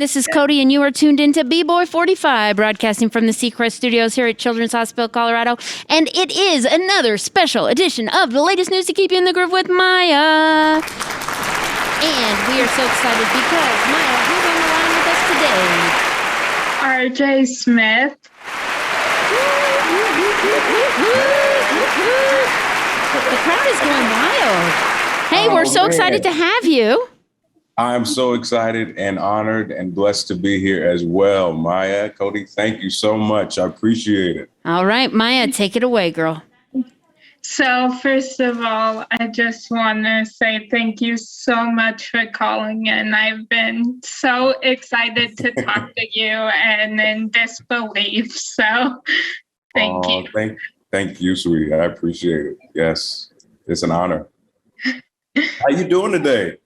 This is Cody, and you are tuned into B-Boy 45, broadcasting from the Seacrest Studios here at Children's Hospital, Colorado. And it is another special edition of the latest news to keep you in the groove with Maya. And we are so excited because, Maya, who's on the line with us today? Arjay Smith. The crowd is going wild. Hey, we're so excited to have you. I'm so excited and honored and blessed to be here as well. Maya, Cody, thank you so much. I appreciate it. All right, Maya, take it away, girl. So first of all, I just want to say thank you so much for calling in. I've been so excited to talk to you and in disbelief. So thank you. Thank you, sweetie. I appreciate it. Yes, it's an honor. How you doing today?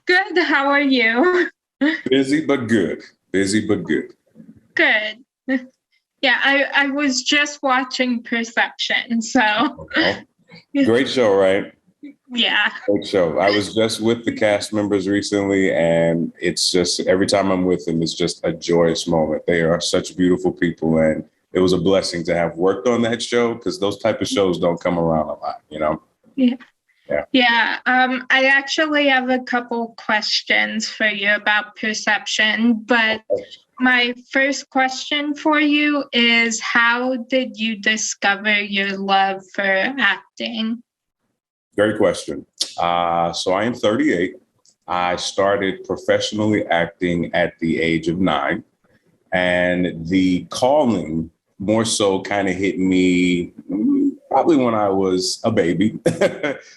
Good. How are you? Busy, but good. Busy, but good. Good. Yeah, I was just watching Perception, so. Great show, right? Yeah. Great show. I was just with the cast members recently, and it's just, every time I'm with them, it's just a joyous moment. They are such beautiful people, and it was a blessing to have worked on that show, because those type of shows don't come around a lot, you know? Yeah. Yeah. I actually have a couple questions for you about Perception, but my first question for you is, how did you discover your love for acting? Great question. So I am 38. I started professionally acting at the age of 9, and the calling more so kind of hit me probably when I was a baby.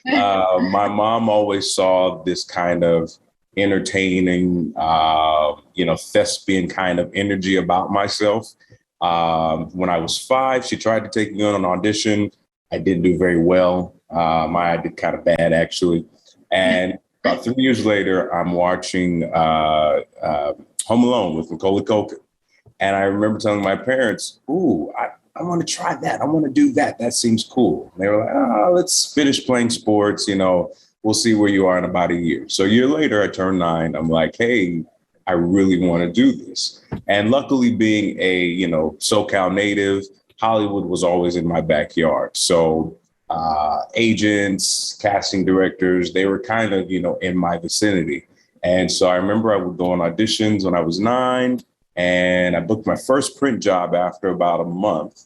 My mom always saw this kind of entertaining, thespian kind of energy about myself. When I was 5, she tried to take me on an audition. I didn't do very well. I did kind of bad, actually. And about 3 years later, I'm watching Home Alone with Macaulay Culkin. And I remember telling my parents, I want to try that. I want to do that. That seems cool. And they were like, let's finish playing sports. We'll see where you are in about a year. So a year later, I turned 9. I'm like, hey, I really want to do this. And luckily, being a, SoCal native, Hollywood was always in my backyard. So agents, casting directors, they were kind of, in my vicinity. And so I remember I would go on auditions when I was 9. And I booked my first print job after about a month.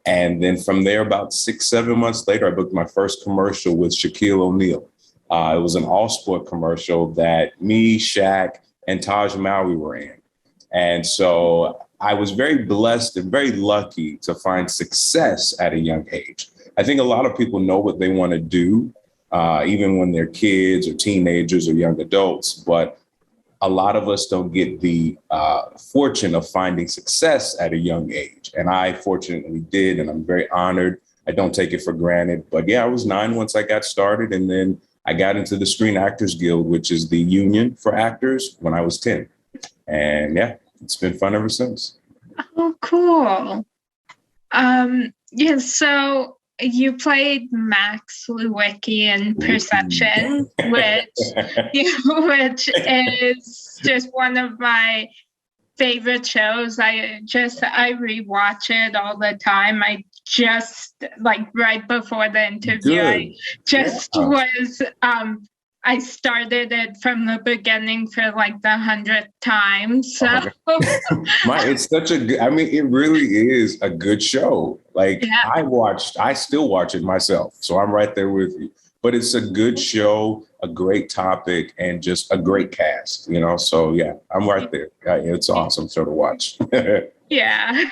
And then from there, about 6-7 months later, I booked my first commercial with Shaquille O'Neal. It was an all-sport commercial that me, Shaq, and Taj Maui were in. And so I was very blessed and very lucky to find success at a young age. I think a lot of people know what they want to do, even when they're kids or teenagers or young adults. But a lot of us don't get the fortune of finding success at a young age. And I fortunately did, and I'm very honored. I don't take it for granted. But yeah, I was 9 once I got started. And then I got into the Screen Actors Guild, which is the union for actors, when I was 10. And yeah, it's been fun ever since. Oh, cool. So you played Max Lewicki in Perception, which is just one of my favorite shows. I rewatch it all the time. I just, like, right before the interview, I started it from the beginning for like the 100th time. So it's such a good, it really is a good show. Like, yeah. I still watch it myself. So I'm right there with you. But it's a good show, a great topic, and just a great cast, So yeah, I'm right there. It's an awesome show to watch. Yeah.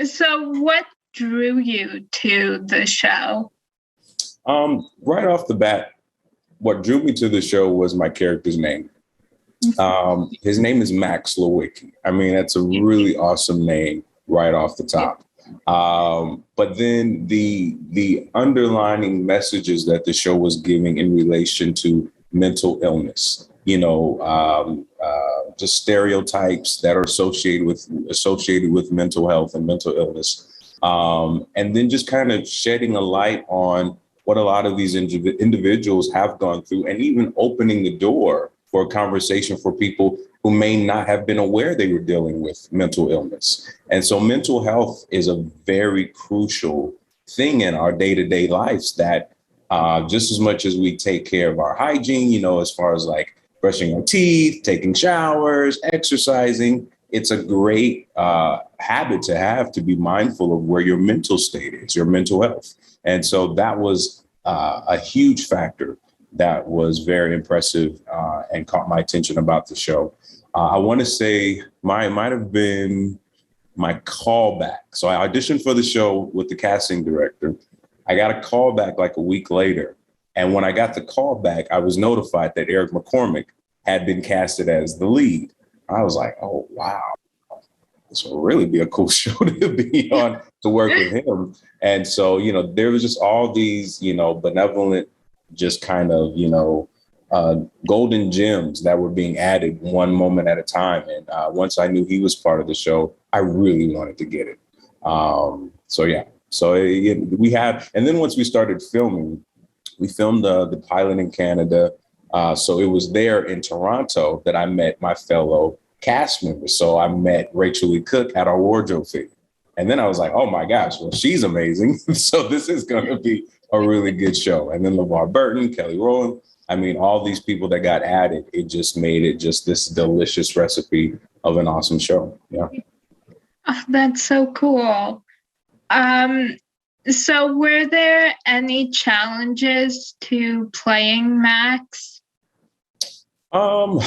So what drew you to the show? Right off the bat, what drew me to the show was my character's name. His name is Max Lewicki. That's a really awesome name right off the top. But then the underlining messages that the show was giving in relation to mental illness, just stereotypes that are associated with mental health and mental illness. And then just kind of shedding a light on what a lot of these individuals have gone through, and even opening the door for a conversation for people who may not have been aware they were dealing with mental illness. And so mental health is a very crucial thing in our day-to-day lives that just as much as we take care of our hygiene, as far as like brushing our teeth, taking showers, exercising, it's a great habit to have, to be mindful of where your mental state is, your mental health. And so that was a huge factor that was very impressive and caught my attention about the show. I want to say might have been my callback. So I auditioned for the show with the casting director. I got a call back like a week later. And when I got the call back, I was notified that Eric McCormick had been casted as the lead. I was like, oh, wow, this will really be a cool show to be on, to work with him. And so, there was just all these, benevolent, just kind of, golden gems that were being added one moment at a time. And once I knew he was part of the show, I really wanted to get it. So we had, and then once we started filming, we filmed the pilot in Canada. So it was there in Toronto that I met my fellow cast members. So I met Rachel Lee Cook at our wardrobe fitting. And then I was like, oh my gosh, well, she's amazing. So this is going to be a really good show. And then LeVar Burton, Kelly Rowland, all these people that got added, it just made it just this delicious recipe of an awesome show. Yeah. Oh, that's so cool. So were there any challenges to playing Max? I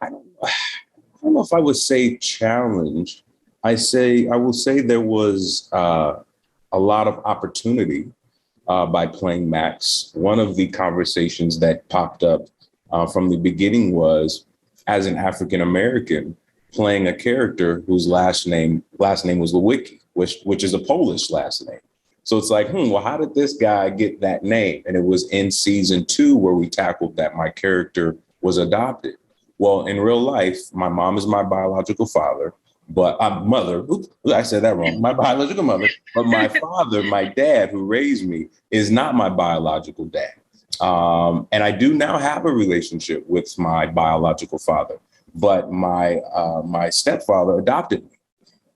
don't know if I would say challenge. I will say there was a lot of opportunity by playing Max. One of the conversations that popped up from the beginning was, as an African American, playing a character whose last name was Lewicki, which is a Polish last name. So it's like, well, how did this guy get that name? And it was in season 2 where we tackled that my character was adopted. Well, in real life, my mom is my biological father, but mother, I said that wrong, my biological mother, but my father, my dad who raised me, is not my biological dad. And I do now have a relationship with my biological father, but my stepfather adopted me.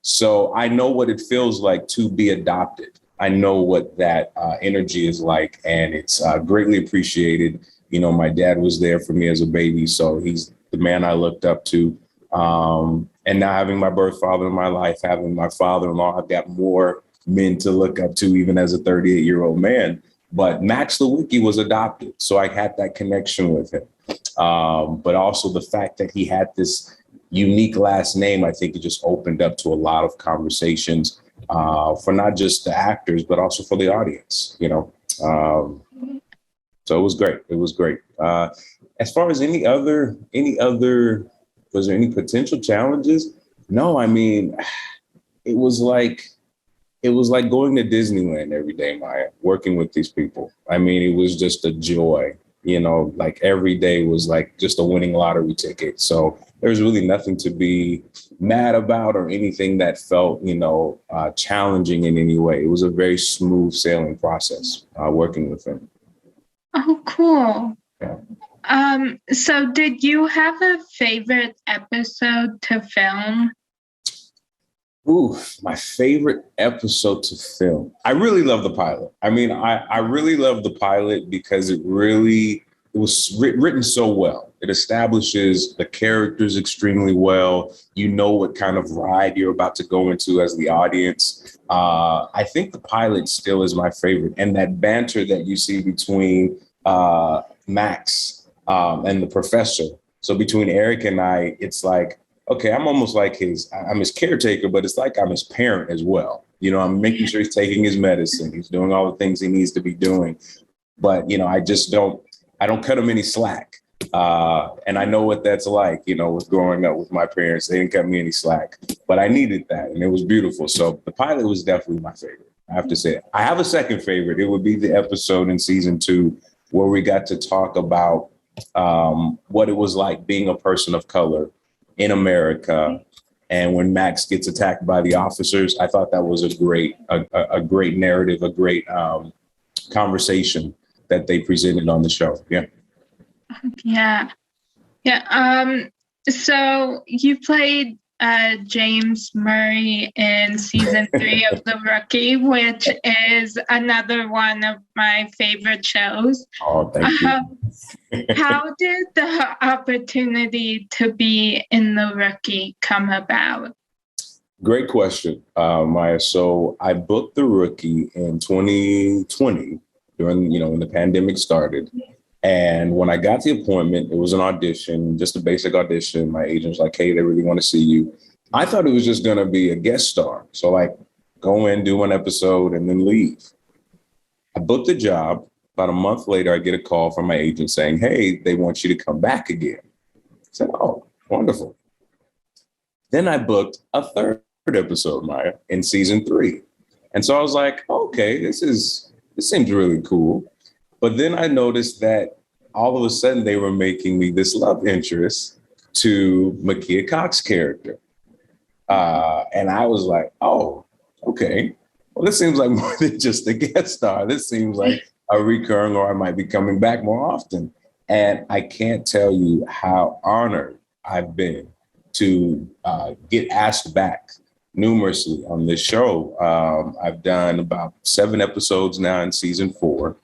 So I know what it feels like to be adopted. I know what that energy is like, and it's greatly appreciated. My dad was there for me as a baby, so he's the man I looked up to. And now having my birth father in my life, having my father-in-law, I've got more men to look up to, even as a 38-year-old man. But Max Lewicki was adopted, so I had that connection with him. But also the fact that he had this unique last name, I think it just opened up to a lot of conversations for not just the actors, but also for the audience, So it was great. It was great. As far as any other, was there any potential challenges? No, it was like going to Disneyland every day, Maya, working with these people. It was just a joy, like every day was like just a winning lottery ticket. So there's really nothing to be mad about or anything that felt, challenging in any way. It was a very smooth sailing process working with them. Oh, cool. Yeah. So did you have a favorite episode to film? Ooh, my favorite episode to film. I really love the pilot. I really love the pilot because it was written so well. It establishes the characters extremely well. You know what kind of ride you're about to go into as the audience. I think the pilot still is my favorite. And that banter that you see between Max and the professor. So between Eric and I, it's like, okay, I'm almost like I'm his caretaker, but it's like I'm his parent as well. I'm making sure he's taking his medicine. He's doing all the things he needs to be doing. But, I don't cut him any slack. And I know what that's like, with growing up with my parents. They didn't cut me any slack, but I needed that. And it was beautiful. So the pilot was definitely my favorite. I have to say, I have a second favorite. It would be the episode in season 2 where we got to talk about what it was like being a person of color in America. And when Max gets attacked by the officers, I thought that was a great narrative, a great conversation that they presented on the show. Yeah. Yeah. Yeah. So you played James Murray in season 3 of The Rookie, which is another one of my favorite shows. Oh, thank you. How did the opportunity to be in The Rookie come about? Great question, Maya. So I booked The Rookie in 2020 during, when the pandemic started. And when I got the appointment, it was an audition, just a basic audition. My agent's like, hey, they really want to see you. I thought it was just going to be a guest star. So like go in, do one episode and then leave. I booked the job. About a month later, I get a call from my agent saying, hey, they want you to come back again. I said, oh, wonderful. Then I booked a third episode, Maya, in season 3. And so I was like, okay, this seems really cool. But then I noticed that all of a sudden they were making me this love interest to Makia Cox's character. And I was like, oh, okay. Well, this seems like more than just a guest star. This seems like a recurring, or I might be coming back more often. And I can't tell you how honored I've been to get asked back numerously on this show. I've done about 7 episodes now in season 4.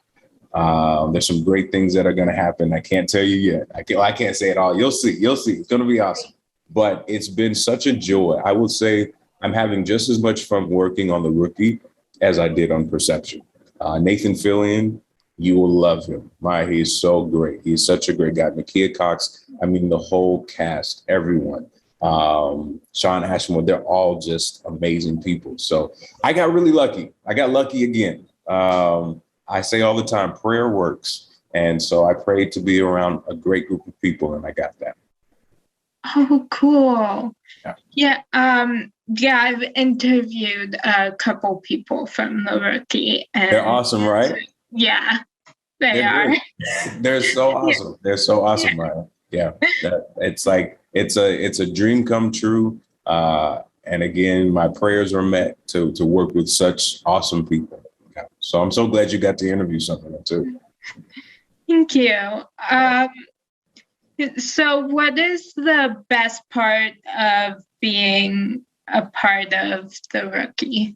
There's some great things that are going to happen. I can't tell you yet. I can't say it all. You'll see. It's going to be awesome. But it's been such a joy. I would say I'm having just as much fun working on The Rookie as I did on Perception. Nathan Fillion, you will love him. He is so great. He's such a great guy. Makia Cox, I mean, the whole cast, everyone. Sean Ashmore, they're all just amazing people. So I got really lucky. I got lucky again. I say all the time, prayer works. And so I prayed to be around a great group of people, and I got that. Oh, cool. Yeah. I've interviewed a couple people from The Rookie. And they're awesome, right? Yeah, they're are. Great. They're so awesome. They're so awesome, Ryan. Yeah. It's like, it's a dream come true. And again, my prayers are met to work with such awesome people. So I'm so glad you got to interview something too. Thank you. So what is the best part of being a part of The Rookie?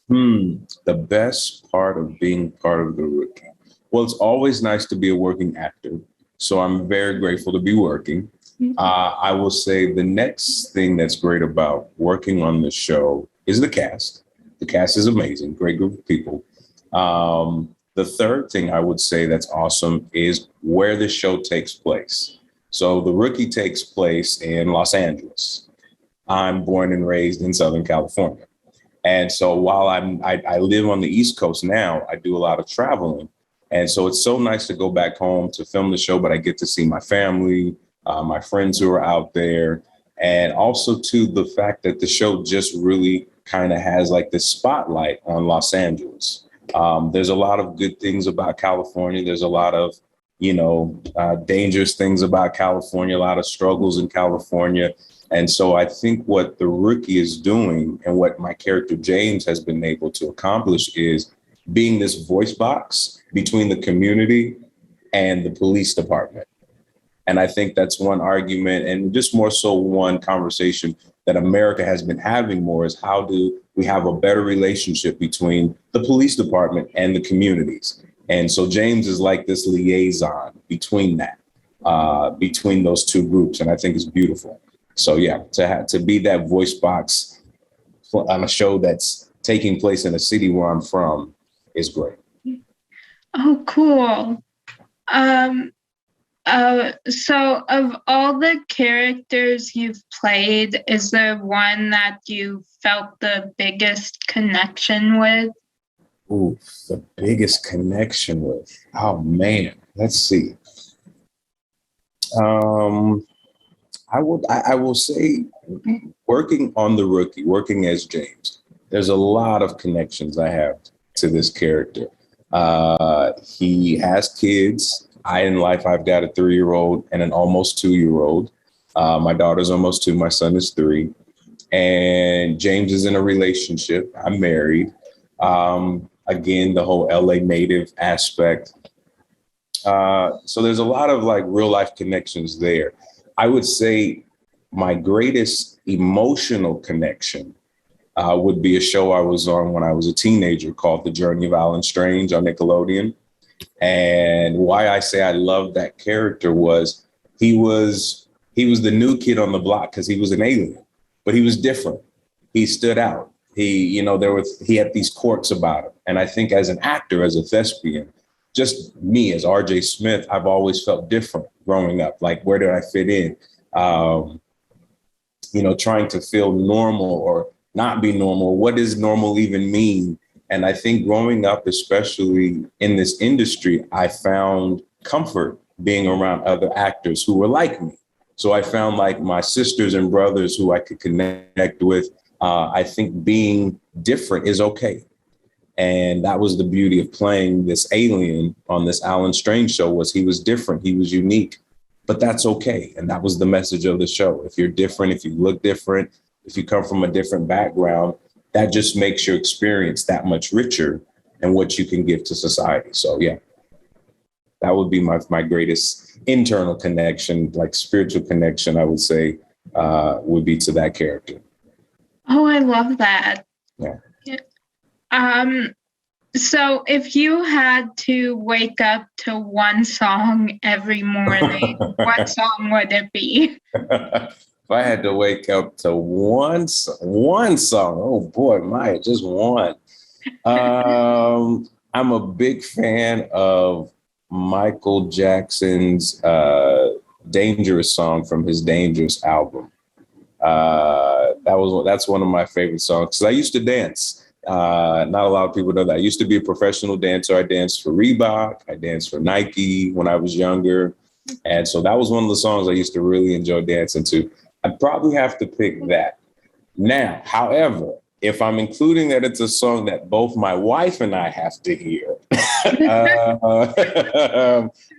The best part of being part of The Rookie. Well, it's always nice to be a working actor. So I'm very grateful to be working. I will say the next thing that's great about working on the show is the cast. The cast is amazing, great group of people. The third thing I would say that's awesome is where the show takes place. So The Rookie takes place in Los Angeles. I'm born and raised in Southern California. And so while I live on the East Coast now, I do a lot of traveling. And so it's so nice to go back home to film the show, but I get to see my family, my friends who are out there. And also to the fact that the show just really kind of has like this spotlight on Los Angeles. There's a lot of good things about California. There's a lot of, dangerous things about California, a lot of struggles in California. And so I think what The Rookie is doing and what my character James has been able to accomplish is being this voice box between the community and the police department. And I think that's one argument, and just more so one conversation that America has been having more, is how do we have a better relationship between the police department and the communities? And so James is like this liaison between that, between those two groups. And I think it's beautiful. So yeah, to be that voice box on a show that's taking place in a city where I'm from is great. Oh, cool. So of all the characters you've played, is there one that you felt the biggest connection with? Ooh, the biggest connection with? Oh man, let's see. I will say, working on The Rookie, working as James, there's a lot of connections I have to this character. He has kids. In life, I've got a 3-year-old and an almost 2-year-old. My daughter's almost 2. My son is 3. And James is in a relationship. I'm married. Again, the whole LA native aspect. So there's a lot of like real life connections there. I would say my greatest emotional connection would be a show I was on when I was a teenager called The Journey of Alan Strange on Nickelodeon. And why I say I loved that character was he was the new kid on the block because he was an alien, but he was different. He stood out. He had these quirks about him. And I think as an actor, as a thespian, just me as Arjay Smith, I've always felt different growing up. Like, where did I fit in? Trying to feel normal or not be normal. What does normal even mean? And I think growing up, especially in this industry, I found comfort being around other actors who were like me. So I found like my sisters and brothers who I could connect with. I think being different is okay. And that was the beauty of playing this alien on this Alan Strange show, was he was different. He was unique, but that's okay. And that was the message of the show. If you're different, if you look different, if you come from a different background, that just makes your experience that much richer and what you can give to society. So, yeah, that would be my greatest internal connection, like spiritual connection, I would say, would be to that character. Oh, I love that. Yeah. So if you had to wake up to one song every morning, what song would it be? If I had to wake up to one song, oh boy, Maya, just one. I'm a big fan of Michael Jackson's Dangerous song from his Dangerous album. That's one of my favorite songs because I used to dance. Not a lot of people know that. I used to be a professional dancer. I danced for Reebok. I danced for Nike when I was younger. And so that was one of the songs I used to really enjoy dancing to. I'd probably have to pick that. Now, however, if I'm including that it's a song that both my wife and I have to hear,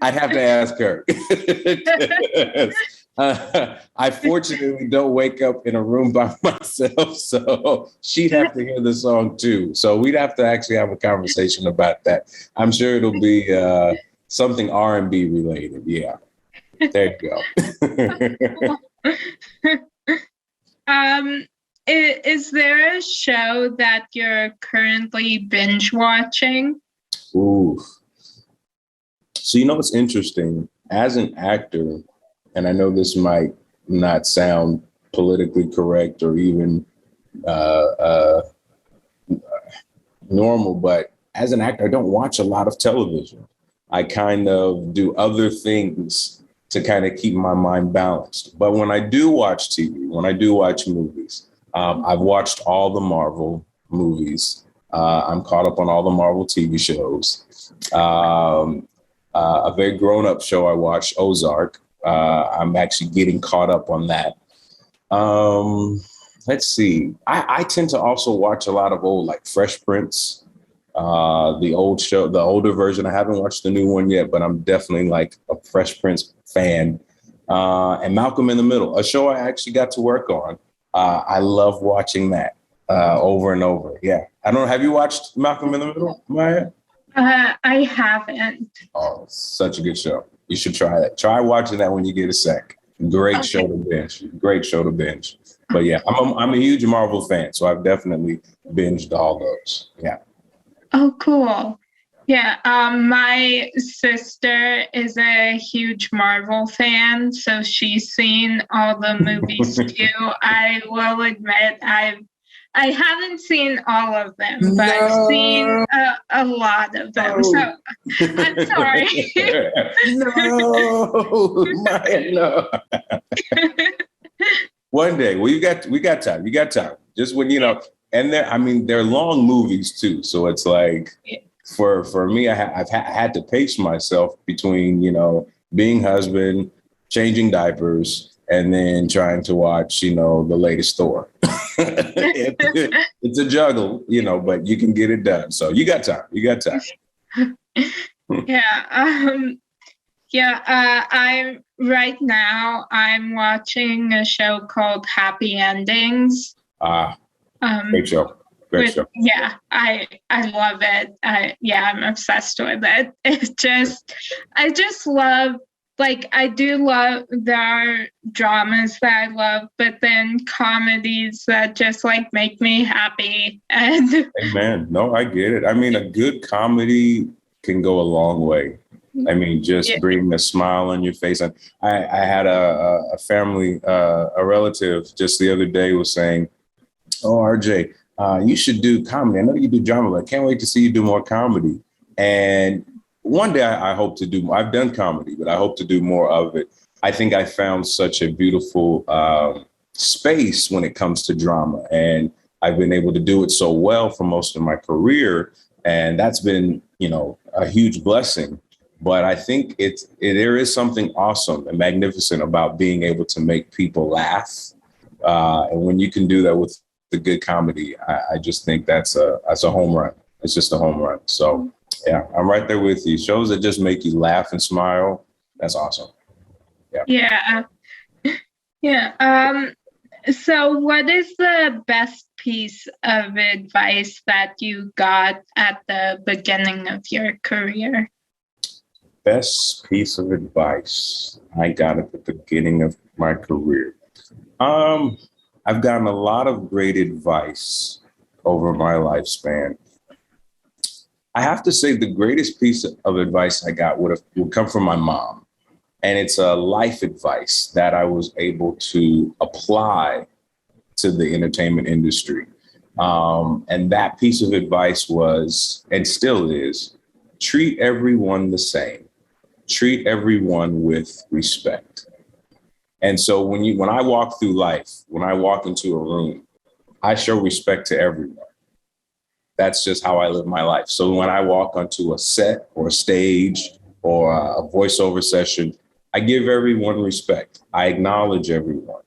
I'd have to ask her. I fortunately don't wake up in a room by myself, so she'd have to hear the song too. So we'd have to actually have a conversation about that. I'm sure it'll be something R&B related. Yeah, there you go. Is there a show that you're currently binge watching? Ooh. So what's interesting? As an actor, and I know this might not sound politically correct or even normal, but as an actor, I don't watch a lot of television. I kind of do other things to kind of keep my mind balanced. But when I do watch TV, when I do watch movies, I've watched all the Marvel movies. I'm caught up on all the Marvel TV shows. A very grown-up show I watched, Ozark. I'm actually getting caught up on that. Let's see. I tend to also watch a lot of old, like Fresh Prince, the old show, the older version. I haven't watched the new one yet, but I'm definitely like a Fresh Prince fan. And Malcolm in the Middle, a show I actually got to work on. I love watching that over and over. Yeah. I don't know. Have you watched Malcolm in the Middle, Maya? I haven't. Oh, such a good show. You should try that. Try watching that when you get a sec. Great show to binge. Great show to binge. But yeah, I'm a huge Marvel fan, so I've definitely binged all those. Yeah. Oh, cool. Yeah. My sister is a huge Marvel fan, so she's seen all the movies too. I will admit I haven't seen all of them, but I've seen a lot of them. So I'm sorry. No. One day. Well, we got time. You got time. Just when and they're long movies too. So it's like for me, I've had to pace myself between being husband, changing diapers, and then trying to watch the latest Thor. It's a juggle, but you can get it done. So you got time. I'm right now watching a show called Happy Endings. Great show. Great show. Yeah, I love it. I'm obsessed with it. I just love, like, I do love, there are dramas that I love, but then comedies that just like make me happy. And Amen. No, I get it. I mean, a good comedy can go a long way. I mean, just bring a smile on your face. And I had a family, a relative just the other day was saying, "Oh, RJ, you should do comedy. I know you do drama, but I can't wait to see you do more comedy." And one day I hope to do, I've done comedy, but I hope to do more of it. I think I found such a beautiful space when it comes to drama. And I've been able to do it so well for most of my career. And that's been, a huge blessing. But I think there is something awesome and magnificent about being able to make people laugh. And when you can do that with the good comedy, I just think that's a home run. It's just a home run. So, yeah, I'm right there with you. Shows that just make you laugh and smile. That's awesome. Yeah. Yeah. So what is the best piece of advice that you got at the beginning of your career? Best piece of advice I got at the beginning of my career. I've gotten a lot of great advice over my lifespan. I have to say the greatest piece of advice I got would come from my mom. And it's a life advice that I was able to apply to the entertainment industry. And that piece of advice was, and still is, treat everyone the same. Treat everyone with respect. And so when I walk through life, when I walk into a room, I show respect to everyone. That's just how I live my life. So when I walk onto a set or a stage or a voiceover session, I give everyone respect. I acknowledge everyone.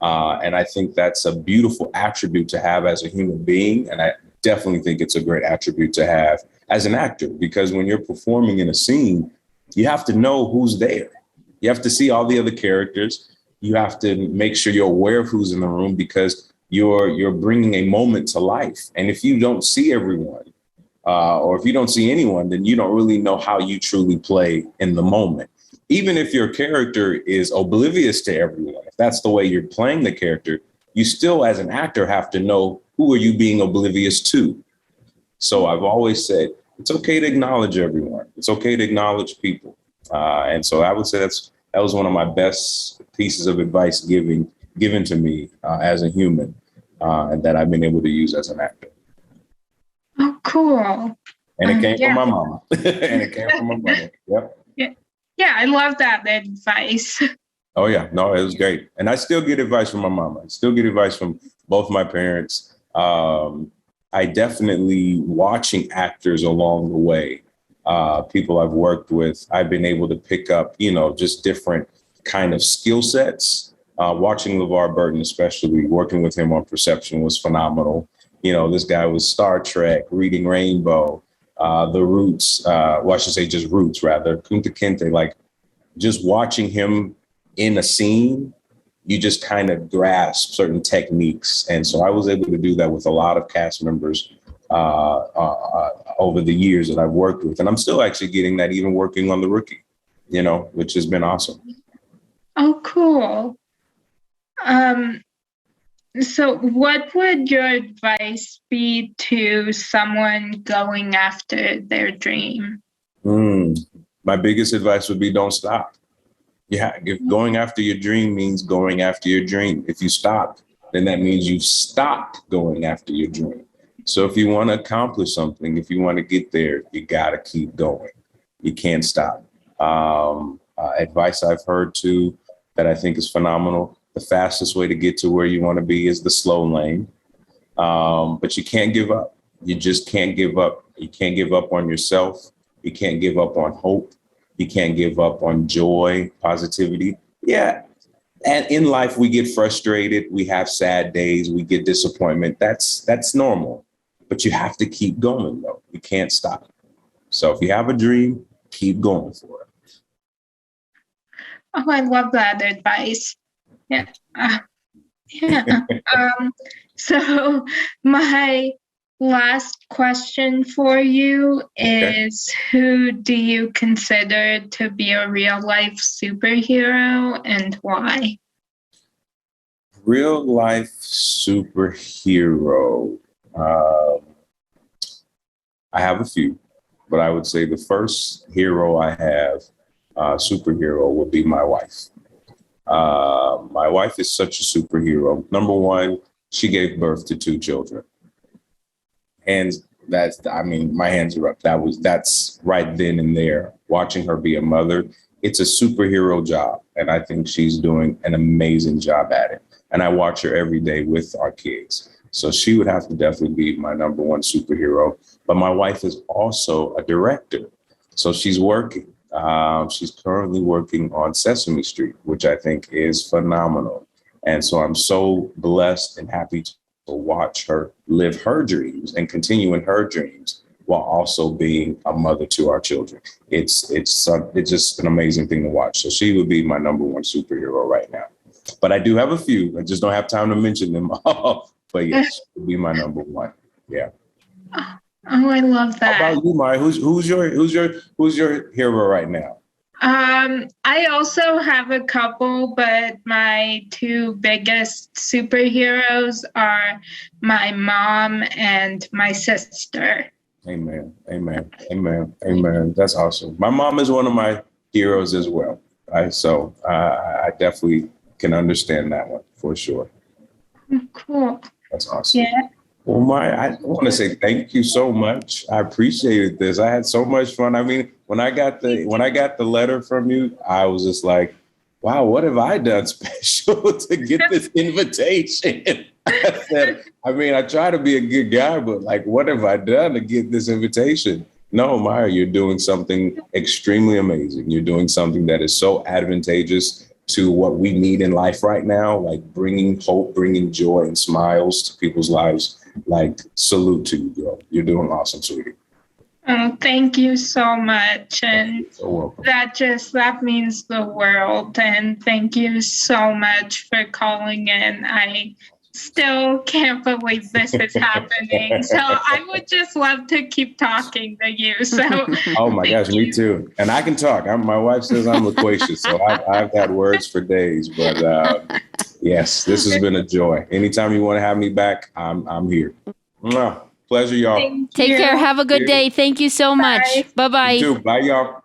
And I think that's a beautiful attribute to have as a human being. And I definitely think it's a great attribute to have as an actor, because when you're performing in a scene, you have to know who's there. You have to see all the other characters. You have to make sure you're aware of who's in the room, because you're bringing a moment to life. And if you don't see everyone, or if you don't see anyone, then you don't really know how you truly play in the moment. Even if your character is oblivious to everyone, if that's the way you're playing the character, you still, as an actor, have to know who are you being oblivious to. So I've always said, it's okay to acknowledge everyone. It's okay to acknowledge people. And so I would say that was one of my best pieces of advice given to me as a human, and that I've been able to use as an actor. Oh, cool. And it came from my mama. And it came from my mother. Yep. Yeah, I love that advice. Oh, yeah. No, it was great. And I still get advice from my mama. I still get advice from both my parents. I definitely, watching actors along the way, people I've worked with, I've been able to pick up, just different kind of skill sets. Watching LeVar Burton, especially working with him on Perception, was phenomenal. This guy was Star Trek, Reading Rainbow, The Roots. I should say just Roots, rather. Kunta Kinte, like just watching him in a scene, you just kind of grasp certain techniques. And so I was able to do that with a lot of cast members over the years that I've worked with. And I'm still actually getting that even working on The Rookie, which has been awesome. Oh, cool. So what would your advice be to someone going after their dream? My biggest advice would be don't stop. Yeah, if going after your dream means going after your dream. If you stop, then that means you've stopped going after your dream. So if you want to accomplish something, if you want to get there, you got to keep going. You can't stop. Advice I've heard too that I think is phenomenal. The fastest way to get to where you want to be is the slow lane. But you can't give up. You just can't give up. You can't give up on yourself. You can't give up on hope. You can't give up on joy, positivity. Yeah. And in life, we get frustrated. We have sad days. We get disappointment. That's normal. But you have to keep going, though. You can't stop. So if you have a dream, keep going for it. Oh, I love that advice. Yeah. So my last question for you is, who do you consider to be a real life superhero and why? Real life superhero. I have a few, but I would say the first hero I have, superhero, would be my wife. My wife is such a superhero. Number one, she gave birth to 2 children. And my hands are up. That's right then and there. Watching her be a mother, it's a superhero job. And I think she's doing an amazing job at it. And I watch her every day with our kids. So she would have to definitely be my number one superhero. But my wife is also a director. So she's working. She's currently working on Sesame Street, which I think is phenomenal. And so I'm so blessed and happy to watch her live her dreams and continue in her dreams while also being a mother to our children. It's just an amazing thing to watch. So she would be my number one superhero right now. But I do have a few. I just don't have time to mention them all. But yes, she would be my number one. Yeah. Oh, I love that. How about you, Maya? Who's your hero right now? I also have a couple, but my 2 biggest superheroes are my mom and my sister. Amen. Amen. Amen. Amen. That's awesome. My mom is one of my heroes as well. So I definitely can understand that one for sure. Cool. That's awesome. Yeah. Well, Maya, I want to say thank you so much. I appreciated this. I had so much fun. I mean, when I got the letter from you, I was just like, wow, what have I done special to get this invitation? I try to be a good guy, but like, what have I done to get this invitation? No, Maya, you're doing something extremely amazing. You're doing something that is so advantageous to what we need in life right now, like bringing hope, bringing joy and smiles to people's lives. Like, salute to you, girl. You're doing awesome, sweetie. Oh, thank you so much. And so welcome. That means the world. And thank you so much for calling in. I still can't believe this is happening. So I would just love to keep talking to you. So oh my gosh, me too. And I can talk. My wife says I'm loquacious, so I've had words for days. But yes, this has been a joy. Anytime you want to have me back, I'm here. Mwah. Pleasure, y'all. Take care. Have a good day. Thank you so much. Bye-bye. You too. Bye, y'all.